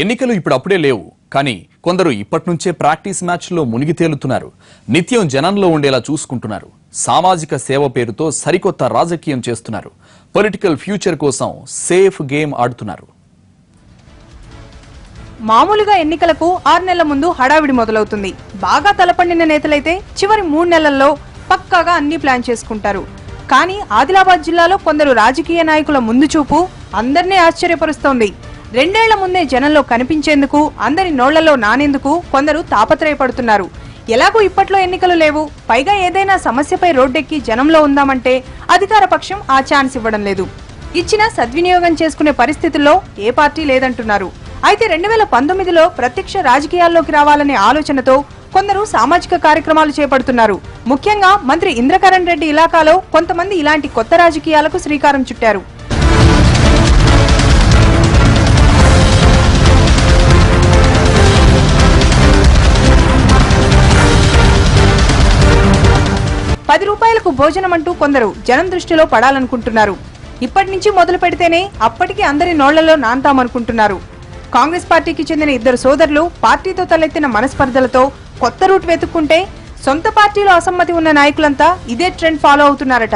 ఎన్నికలు ఇప్పుడప్పుడే లేవు, కానీ కొందరు ఇప్పటినుంచే ప్రాక్టీస్ మ్యాచ్లో మునిగి తేలుతున్నారు. నిత్యం జనంలో ఉండేలా చూసుకుంటున్నారు. సామాజిక సేవ పేరుతో సరికొత్త రాజకీయం చేస్తున్నారు. పొలిటికల్ ఫ్యూచర్ కోసం సేఫ్ గేమ్ ఆడుతున్నారు. మామూలుగా ఎన్నికలకు 6 నెలల ముందు హడావిడి మొదలవుతుంది. బాగా తలపండిన నేతలైతే చివరి 3 నెలల్లో పక్కాగా అన్ని ప్లాన్ చేసుకుంటారు. కానీ ఆదిలాబాద్ జిల్లాలో కొందరు రాజకీయ నాయకుల ముందు చూపు అందరినీ ఆశ్చర్యపరుస్తోంది. 2 ఏళ్ల ముందే జనంలో కనిపించేందుకు, అందరి నోళ్లలో నానేందుకు కొందరు తాపత్రయపడుతున్నారు. ఎలాగూ ఇప్పట్లో ఎన్నికలు లేవు, పైగా ఏదైనా సమస్యపై రోడ్డెక్కి జనంలో ఉందామంటే అధికార పక్షం ఆ ఛాన్స్ ఇవ్వడం లేదు. ఇచ్చినా సద్వినియోగం చేసుకునే పరిస్థితుల్లో ఏ పార్టీ లేదంటున్నారు. అయితే 2019లో ప్రత్యక్ష రాజకీయాల్లోకి రావాలనే ఆలోచనతో కొందరు సామాజిక కార్యక్రమాలు చేపడుతున్నారు. ముఖ్యంగా మంత్రి ఇంద్రకరణ్ రెడ్డి ఇలాకాలో కొంతమంది ఇలాంటి కొత్త రాజకీయాలకు శ్రీకారం చుట్టారు. ₹10 భోజనం అంటూ కొందరు జనం దృష్టిలో పడాలనుకుంటున్నారు. ఇప్పటి నుంచి మొదలు పెడితేనే అప్పటికి అందరి నోళ్లలో నాంతామనుకుంటున్నారు. కాంగ్రెస్ పార్టీకి చెందిన 2 సోదరులు పార్టీతో తలెత్తిన మనస్పర్ధలతో కొత్త రూట్ వెతుక్కుంటే, సొంత పార్టీలో అసమ్మతి ఉన్న నాయకులంతా ఇదే ట్రెండ్ ఫాలో అవుతున్నారట.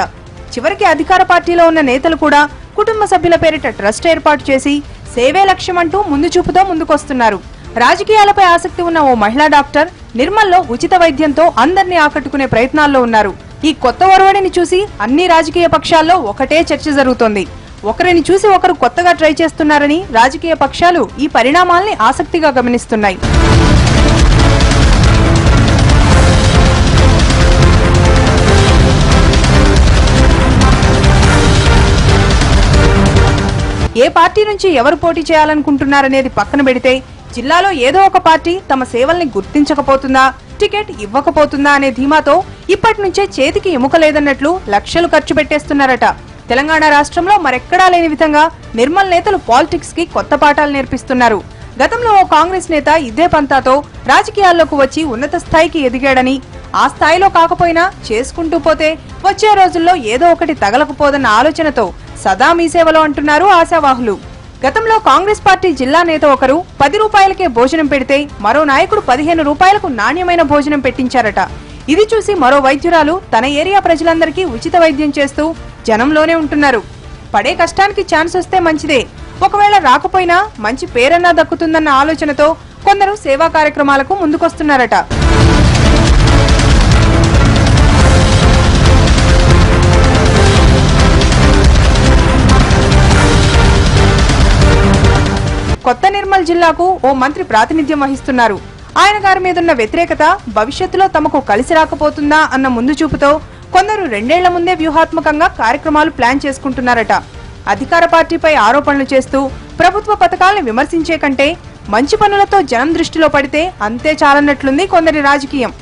చివరికి అధికార పార్టీలో ఉన్న నేతలు కూడా కుటుంబ సభ్యుల పేరిట ట్రస్ట్ ఏర్పాటు చేసి సేవే లక్ష్యం అంటూ ముందు చూపుతో ముందుకొస్తున్నారు. రాజకీయాలపై ఆసక్తి ఉన్న ఓ మహిళా డాక్టర్ నిర్మల్లో ఉచిత వైద్యంతో అందరినీ ఆకట్టుకునే ప్రయత్నాల్లో ఉన్నారు. ఈ కొత్త ఒరవడిని చూసి అన్ని రాజకీయ పక్షాల్లో ఒకటే చర్చ జరుగుతోంది. ఒకరిని చూసి ఒకరు కొత్తగా ట్రై చేస్తున్నారని రాజకీయ పక్షాలు ఈ పరిణామాల్ని ఆసక్తిగా గమనిస్తున్నాయి. ఏ పార్టీ నుంచి ఎవరు పోటీ చేయాలనుకుంటున్నారనేది పక్కన పెడితే, జిల్లాలో ఏదో ఒక పార్టీ తమ సేవల్ని గుర్తించకపోతుందా, టికెట్ ఇవ్వకపోతుందా అనే ధీమాతో ఇప్పటి నుంచే చేతికి ఎముక లేదన్నట్లు లక్షలు ఖర్చు పెట్టేస్తున్నారట. తెలంగాణ రాష్ట్రంలో మరెక్కడా లేని విధంగా నిర్మల్ నేతలు పాలిటిక్స్ కి కొత్త పాఠాలు నేర్పిస్తున్నారు. గతంలో ఓ కాంగ్రెస్ నేత ఇదే పంతాతో రాజకీయాల్లోకి వచ్చి ఉన్నత స్థాయికి ఎదిగాడని, ఆ స్థాయిలో కాకపోయినా చేసుకుంటూ పోతే వచ్చే రోజుల్లో ఏదో ఒకటి తగలకపోదన్న ఆలోచనతో సదా మీ సేవలో అంటున్నారు ఆశావాహులు. గతంలో కాంగ్రెస్ పార్టీ జిల్లా నేత ఒకరు ₹10కే భోజనం పెడితే మరో నాయకుడు ₹15కు నాణ్యమైన భోజనం పెట్టించారట. ఇది చూసి మరో వైద్యురాలు తన ఏరియా ప్రజలందరికీ ఉచిత వైద్యం చేస్తూ జనంలోనే ఉంటున్నారు. పడే కష్టానికి ఛాన్స్ వస్తే మంచిదే, ఒకవేళ రాకపోయినా మంచి పేరన్నా దక్కుతుందన్న ఆలోచనతో కొందరు సేవా కార్యక్రమాలకు ముందుకొస్తున్నారట. కొత్త నిర్మల్ జిల్లాకు ఓ మంత్రి ప్రాతినిధ్యం వహిస్తున్నారు. ఆయన గారి మీదున్న వ్యతిరేకత భవిష్యత్తులో తమకు కలిసి రాకపోతుందా అన్న ముందు చూపుతో కొందరు 2 ఏళ్ల ముందే వ్యూహాత్మకంగా కార్యక్రమాలు ప్లాన్ చేసుకుంటున్నారట. అధికార పార్టీపై ఆరోపణలు చేస్తూ ప్రభుత్వ పథకాలను విమర్శించే కంటే మంచి పనులతో జనం దృష్టిలో పడితే అంతే చాలన్నట్లుంది కొందరి రాజకీయం.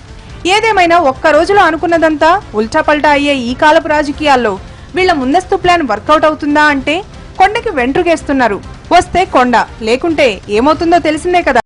ఏదేమైనా ఒక్క రోజులో అనుకున్నదంతా ఉల్టాపల్టా అయ్యే ఈ కాలపు రాజకీయాల్లో వీళ్ల ముందస్తు ప్లాన్ వర్కౌట్ అవుతుందా అంటే కొండకి వెంట్రుకేస్తున్నారు. వస్తే కొండ, లేకుంటే ఏమవుతుందో తెలిసిందే కదా.